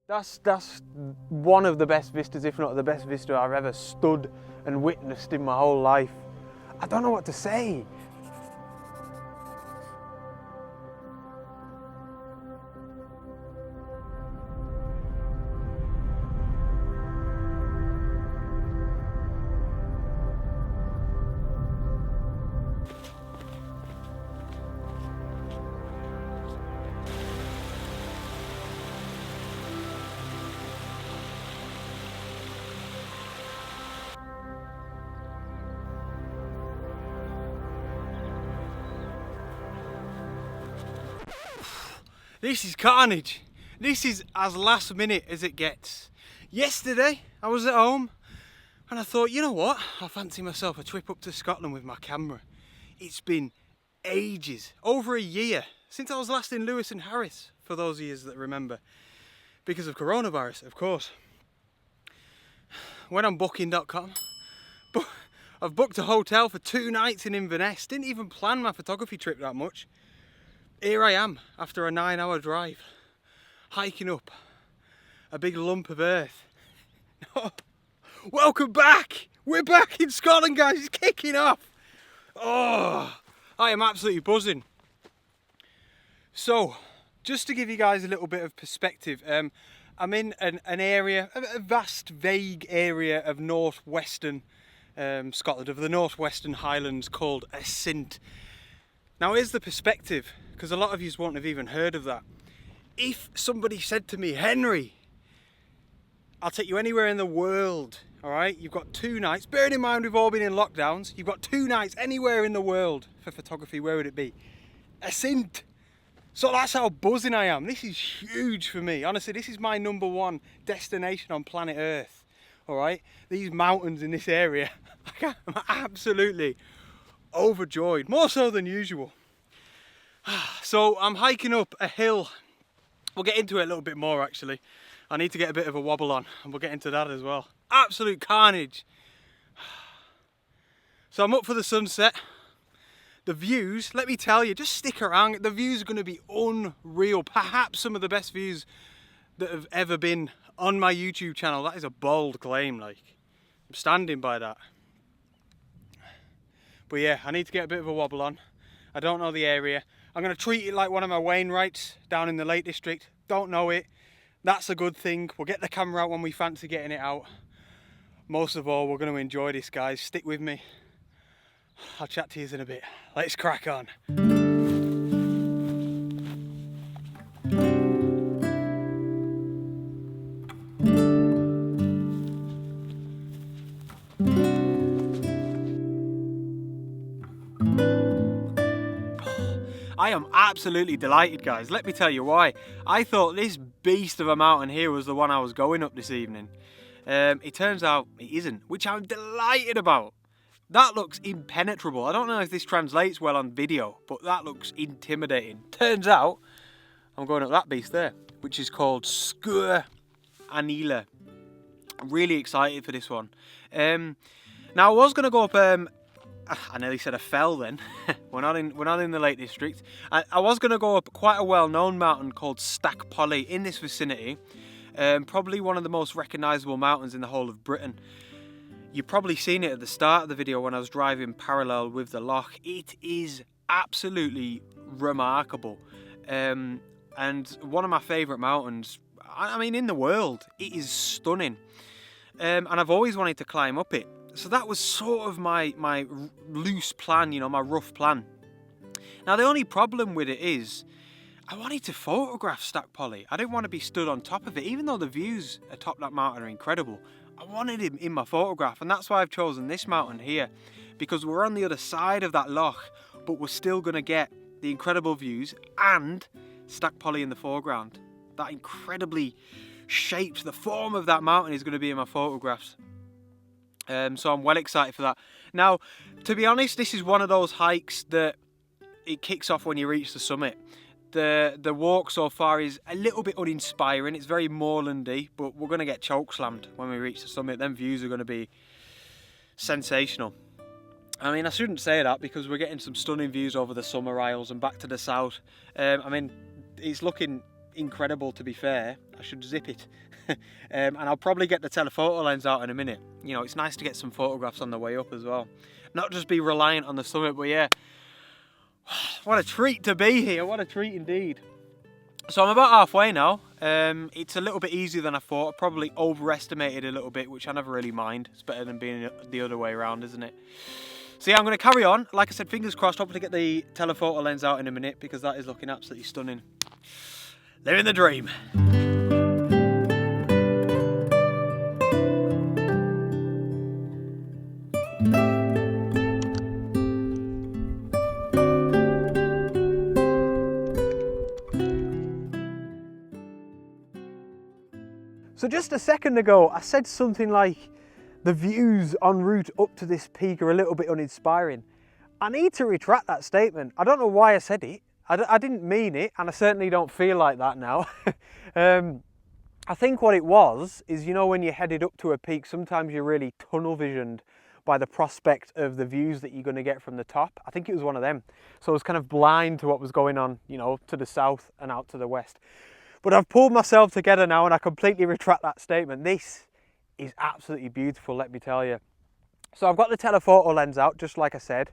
That's one of the best vistas, if not the best vista I've ever stood and witnessed in my whole life. I don't know what to say. This is carnage. This is as last minute as it gets. Yesterday, I was at home and I thought, you know what? I fancy myself a trip up to Scotland with my camera. It's been ages, over a year, since I was last in Lewis and Harris, for those of you that remember. Because of coronavirus, of course. Went on booking.com. I've booked a hotel for 2 nights in Inverness. Didn't even plan my photography trip that much. Here I am, after a 9-hour drive, hiking up a big lump of earth. Welcome back! We're back in Scotland, guys. It's kicking off. Oh, I am absolutely buzzing. So, just to give you guys a little bit of perspective, I'm in an area, a vast, vague area of northwestern Scotland, of the northwestern Highlands, called Assynt. Now, here's the perspective, because a lot of you won't have even heard of that. If somebody said to me, Henry, I'll take you anywhere in the world, all right? You've got 2 nights. Bearing in mind we've all been in lockdowns. You've got 2 nights anywhere in the world for photography. Where would it be? Assynt. So that's how buzzing I am. This is huge for me. Honestly, this is my #1 destination on planet Earth, all right? These mountains in this area, I'm absolutely overjoyed, more so than usual. So I'm hiking up a hill. We'll get into it a little bit more actually. I need to get a bit of a wobble on and we'll get into that as well. Absolute carnage. So I'm up for the sunset. The views, let me tell you, just stick around. The views are going to be unreal. Perhaps some of the best views that have ever been on my YouTube channel. That is a bold claim, like. I'm standing by that. But yeah, I need to get a bit of a wobble on. I don't know the area. I'm going to treat it like one of my Wainwrights down in the Lake District. Don't know it. That's a good thing. We'll get the camera out when we fancy getting it out. Most of all, we're going to enjoy this, guys. Stick with me. I'll chat to you in a bit. Let's crack on. I am absolutely delighted, guys. Let me tell you why. I thought this beast of a mountain here was the one I was going up this evening. It turns out it isn't, which I'm delighted about. That looks impenetrable. I don't know if this translates well on video, but that looks intimidating. Turns out I'm going up that beast there, which is called Sgurr Anila. I'm really excited for this one. Now I was going to go up. I nearly said a fell then. we're not in the Lake District. I was going to go up quite a well-known mountain called Stack Polly in this vicinity. Probably one of the most recognisable mountains in the whole of Britain. You've probably seen it at the start of the video when I was driving parallel with the loch. It is absolutely remarkable. And one of my favourite mountains, I mean in the world. It is stunning. And I've always wanted to climb up it. So that was sort of my loose plan, you know, my rough plan. Now the only problem with it is, I wanted to photograph Stack Polly. I didn't want to be stood on top of it, even though the views atop that mountain are incredible. I wanted him in my photograph, and that's why I've chosen this mountain here, because we're on the other side of that loch, but we're still going to get the incredible views and Stack Polly in the foreground. That incredibly shaped, the form of that mountain is going to be in my photographs. So I'm well excited for that. Now, to be honest, this is one of those hikes that it kicks off when you reach the summit. The walk so far is a little bit uninspiring. It's very moorlandy, but we're going to get choke slammed when we reach the summit. Them views are going to be sensational. I mean, I shouldn't say that because we're getting some stunning views over the Summer Isles and back to the south. I mean, it's looking incredible, to be fair. I should zip it. And I'll probably get the telephoto lens out in a minute. You know, it's nice to get some photographs on the way up as well. Not just be reliant on the summit, but yeah. What a treat to be here. What a treat indeed. So I'm about halfway now. It's a little bit easier than I thought. I probably overestimated a little bit, which I never really mind. It's better than being the other way around, isn't it? So yeah, I'm going to carry on. Like I said, fingers crossed. Hopefully get the telephoto lens out in a minute, because that is looking absolutely stunning. Living the dream. So just a second ago, I said something like, the views en route up to this peak are a little bit uninspiring. I need to retract that statement. I don't know why I said it. I didn't mean it, and I certainly don't feel like that now. I think what it was is, you know, when you're headed up to a peak, sometimes you're really tunnel visioned by the prospect of the views that you're going to get from the top. I think it was one of them. So I was kind of blind to what was going on, you know, to the south and out to the west. But I've pulled myself together now, and I completely retract that statement. This is absolutely beautiful, let me tell you. So I've got the telephoto lens out, just like I said,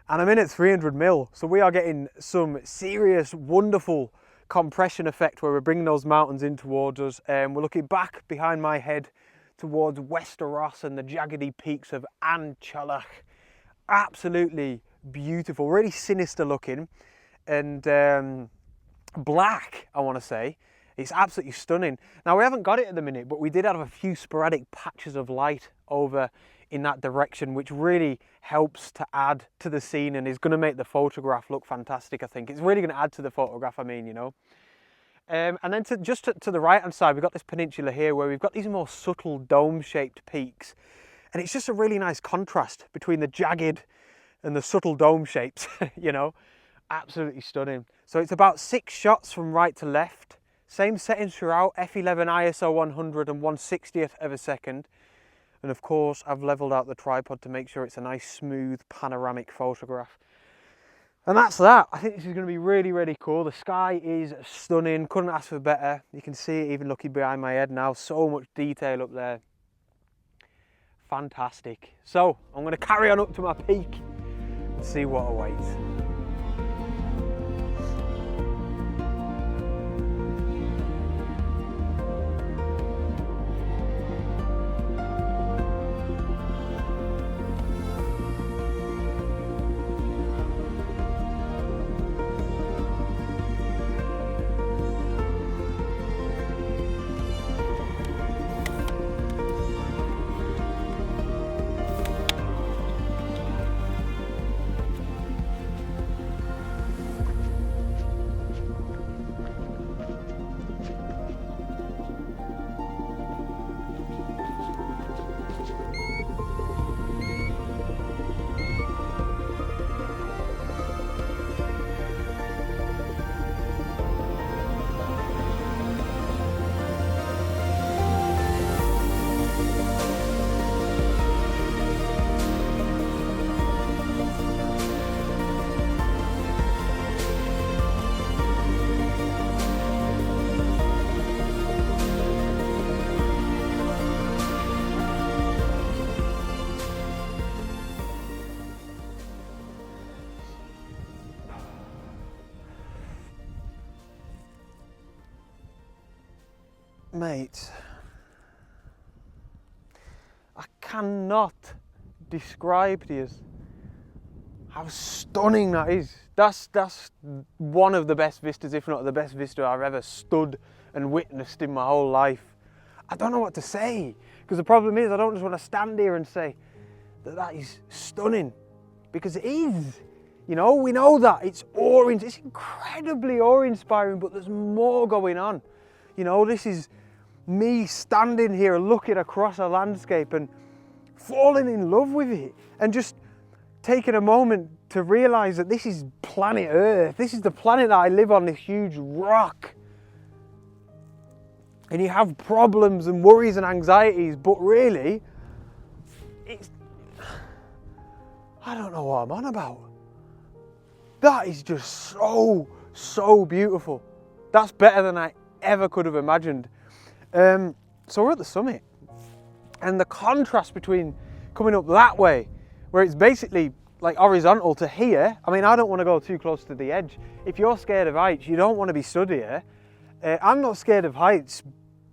and I'm in at 300mm. So we are getting some serious, wonderful compression effect where we're bringing those mountains in towards us. We're looking back behind my head towards Westeros and the jaggedy peaks of Anchalach. Absolutely beautiful, really sinister looking, and black, I want to say. It's absolutely stunning. Now, we haven't got it at the minute, but we did have a few sporadic patches of light over in that direction, which really helps to add to the scene and is going to make the photograph look fantastic, I think. It's really going to add to the photograph, I mean, you know. And then just to the right-hand side, we've got this peninsula here where we've got these more subtle dome-shaped peaks. And it's just a really nice contrast between the jagged and the subtle dome shapes, you know. Absolutely stunning. So it's about 6 shots from right to left. Same settings throughout, f11 ISO 100 and 1/60th of a second. And of course, I've leveled out the tripod to make sure it's a nice, smooth, panoramic photograph. And that's that. I think this is going to be really, really cool. The sky is stunning. Couldn't ask for better. You can see it even looking behind my head now. So much detail up there. Fantastic. So, I'm going to carry on up to my peak and see what awaits. Mate, I cannot describe to you how stunning that is. That's one of the best vistas, if not the best vista I've ever stood and witnessed in my whole life. I don't know what to say, because the problem is I don't just want to stand here and say that is stunning, because it is. You know, we know that. It's it's incredibly awe-inspiring, but there's more going on. You know, this is me standing here looking across a landscape and falling in love with it, and just taking a moment to realise that this is planet Earth. This is the planet that I live on, this huge rock. And you have problems and worries and anxieties, but really, I don't know what I'm on about. That is just so beautiful. That's better than I ever could have imagined. So we're at the summit, and the contrast between coming up that way, where it's basically like horizontal, to here. I mean, I don't want to go too close to the edge. If you're scared of heights, you don't want to be stood here. I'm not scared of heights,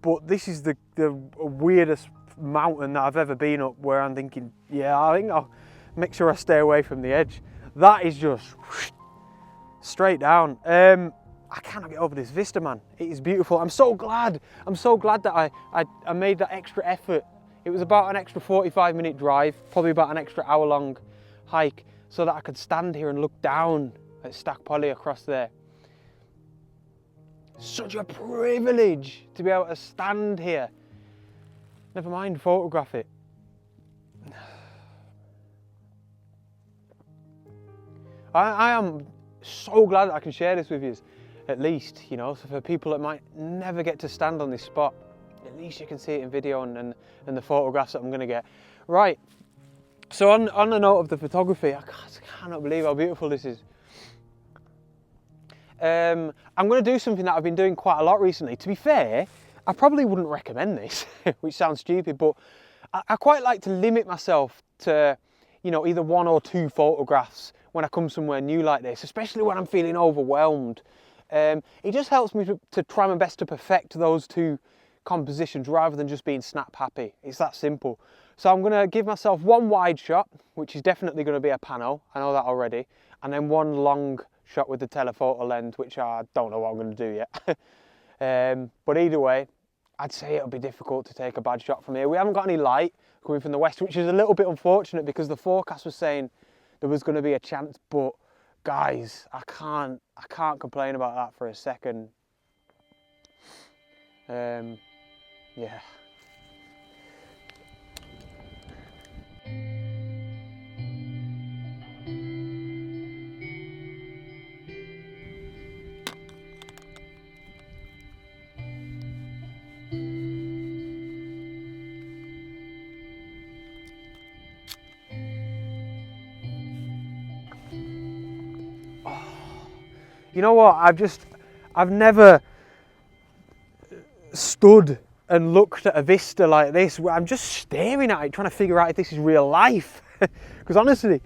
but this is the weirdest mountain that I've ever been up, where I'm thinking, yeah, I think I'll make sure I stay away from the edge. That is just straight down. I cannot get over this vista, man. It is beautiful. I'm so glad that I made that extra effort. It was about an extra 45-minute drive, probably about an extra hour-long hike, so that I could stand here and look down at Stack Polly across there. Such a privilege to be able to stand here. Never mind photograph it. I am so glad that I can share this with you, at least, you know, so for people that might never get to stand on this spot, at least you can see it in video and the photographs that I'm going to get. Right, so on the note of the photography, I cannot believe how beautiful this is. I'm going to do something that I've been doing quite a lot recently. To be fair, I probably wouldn't recommend this, which sounds stupid, but I quite like to limit myself to, you know, either 1 or 2 photographs when I come somewhere new like this, especially when I'm feeling overwhelmed. It just helps me to try my best to perfect those 2 compositions rather than just being snap happy. It's that simple. So I'm going to give myself 1 wide shot, which is definitely going to be a pano, I know that already, and then 1 long shot with the telephoto lens, which I don't know what I'm going to do yet. But either way, I'd say it'll be difficult to take a bad shot from here. We haven't got any light coming from the west, which is a little bit unfortunate because the forecast was saying there was going to be a chance, but guys, I can't complain about that for a second. Yeah. You know what, I've never stood and looked at a vista like this. I'm just staring at it, trying to figure out if this is real life. Because honestly,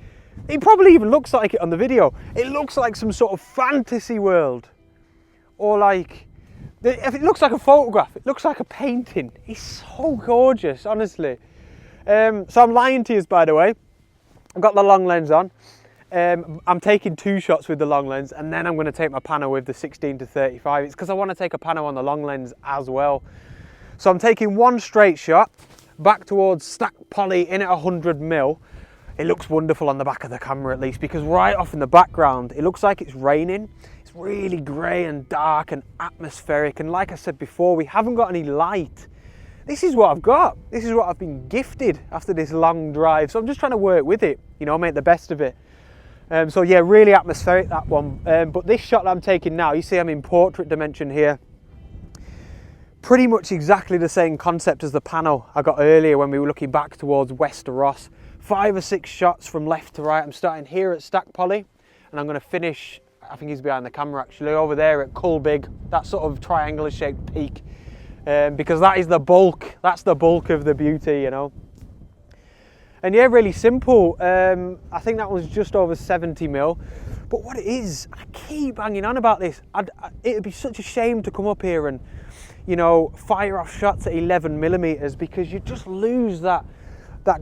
it probably even looks like it on the video. It looks like some sort of fantasy world. Or like, if it looks like a photograph, it looks like a painting. It's so gorgeous, honestly. So I'm lying to you, by the way. I've got the long lens on. I'm taking 2 shots with the long lens, and then I'm going to take my pano with the 16-35. It's because I want to take a pano on the long lens as well. So I'm taking 1 straight shot back towards Stack Polly in at 100mm. It looks wonderful on the back of the camera, at least, because right off in the background it looks like it's raining. It's really grey and dark and atmospheric, and like I said before, we haven't got any light. This is what I've got. This is what I've been gifted after this long drive, so I'm just trying to work with it, you know, make the best of it. So yeah, really atmospheric, that one. But this shot that I'm taking now, you see I'm in portrait dimension here. Pretty much exactly the same concept as the pano I got earlier when we were looking back towards Wester Ross. 5 or 6 shots from left to right. I'm starting here at Stack Polly, and I'm going to finish, I think he's behind the camera actually, over there at Culbig, that sort of triangular shaped peak. Because that is the bulk, that's the bulk of the beauty, you know. And yeah, really simple. I think that was just over 70mm. But what it is, I keep banging on about this. It'd be such a shame to come up here and, you know, fire off shots at 11mm, because you just lose that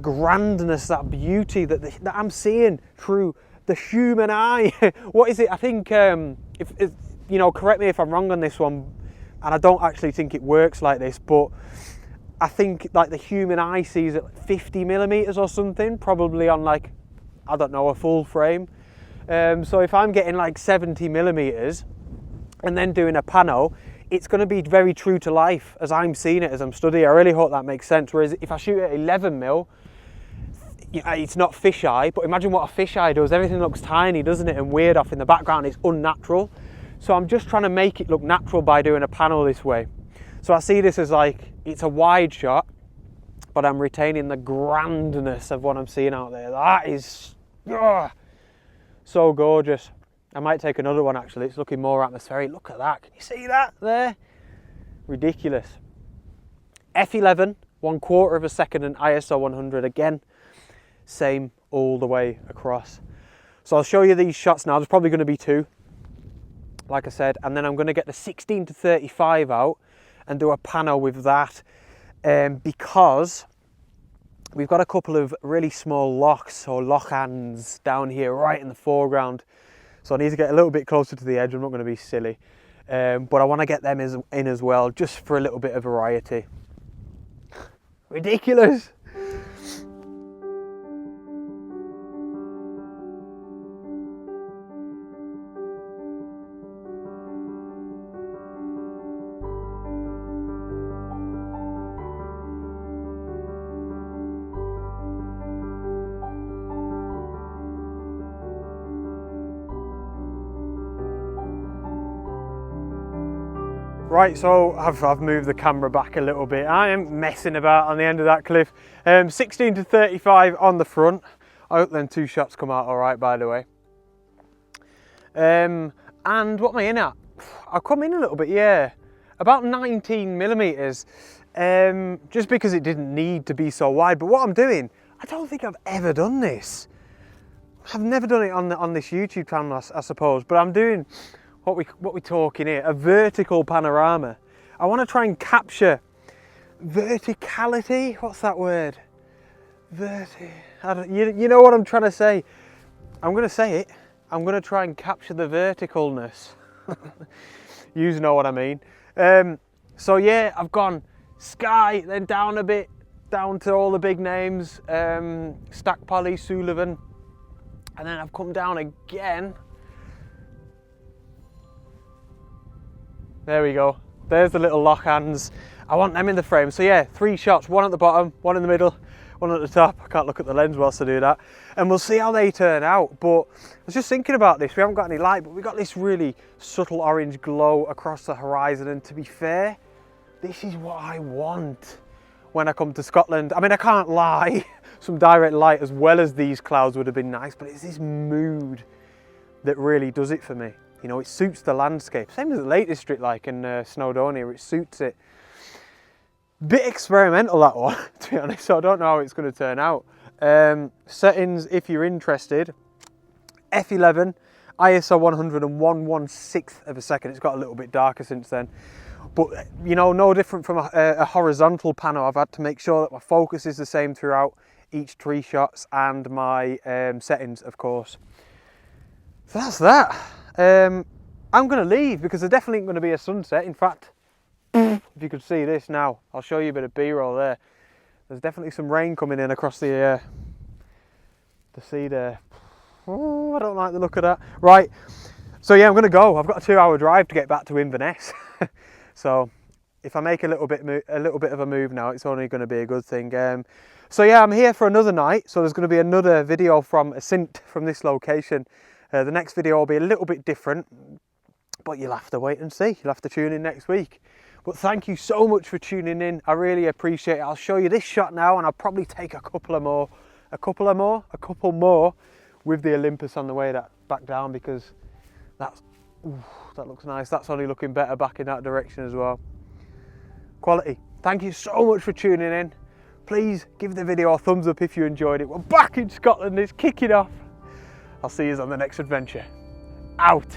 grandness, that beauty that I'm seeing through the human eye. What is it? I think, if you know, correct me if I'm wrong on this one, and I don't actually think it works like this, but I think like the human eye sees at 50mm or something, probably on like, I don't know, a full frame. So if I'm getting like 70mm and then doing a pano, it's going to be very true to life as I'm seeing it, as I'm studying. I really hope that makes sense. Whereas if I shoot at 11mm, it's not fisheye, but imagine what a fisheye does. Everything looks tiny, doesn't it? And weird off in the background. It's unnatural. So I'm just trying to make it look natural by doing a pano this way. So I see this as like, it's a wide shot, but I'm retaining the grandness of what I'm seeing out there. That is so gorgeous. I might take another one actually. It's looking more atmospheric. Look at that. Can you see that there? Ridiculous. F11, 1/4 of a second, and ISO 100 again. Same all the way across. So I'll show you these shots now. There's probably going to be 2, like I said, and then I'm going to get the 16 to 35 out and do a pano with that, because we've got a couple of really small locks or lock hands down here right in the foreground. So I need to get a little bit closer to the edge. I'm not going to be silly, but I want to get them in as well, just for a little bit of variety. Ridiculous. Right, so I've moved the camera back a little bit. I am messing about on the end of that cliff. 16 to 35 on the front. I hope them 2 shots come out all right, by the way. And what am I in at? I've come in a little bit, yeah. About 19 millimeters, just because it didn't need to be so wide. But what I'm doing, I don't think I've ever done this. I've never done it on this YouTube channel, I suppose, but I'm doing what we're talking here, a vertical panorama. I want to try and capture verticality. What's that word? You know what I'm trying to say. I'm going to say it. I'm going to try and capture the verticalness. You know what I mean. So yeah, I've gone Sky, then down a bit, down to all the big names, Stack Polly, Sullivan, and then I've come down again. There we go. There's the little lock hands. I want them in the frame. So yeah, 3 shots, 1 at the bottom, 1 in the middle, 1 at the top. I can't look at the lens whilst I do that. And we'll see how they turn out. But I was just thinking about this. We haven't got any light, but we've got this really subtle orange glow across the horizon. And to be fair, this is what I want when I come to Scotland. I mean, I can't lie. Some direct light as well as these clouds would have been nice, but it's this mood that really does it for me. You know, it suits the landscape. Same as the Lake District, like in Snowdonia, it suits it. Bit experimental, that one, to be honest, so I don't know how it's going to turn out. Settings, if you're interested, F11, ISO 100 and 1/16 of a second. It's got a little bit darker since then. But, you know, no different from a horizontal pano. I've had to make sure that my focus is the same throughout each 3 shots and my settings, of course. So that's that. I'm going to leave because there's definitely going to be a sunset. In fact, if you could see this now, I'll show you a bit of B-roll there. There's definitely some rain coming in across the sea there. Oh, I don't like the look of that. Right, so yeah, I'm going to go. I've got a 2-hour drive to get back to Inverness. So if I make a little bit of a move now, it's only going to be a good thing. So yeah, I'm here for another night. So there's going to be another video from Asint from this location. The next video will be a little bit different, but you'll have to wait and see. You'll have to tune in next week. But thank you so much for tuning in. I really appreciate it. I'll show you this shot now, and I'll probably take a couple more with the Olympus on the way back down, because that looks nice. That's only looking better back in that direction as well. Quality. Thank you so much for tuning in. Please give the video a thumbs up if you enjoyed it. We're back in Scotland. It's kicking off. I'll see you on the next adventure. Out.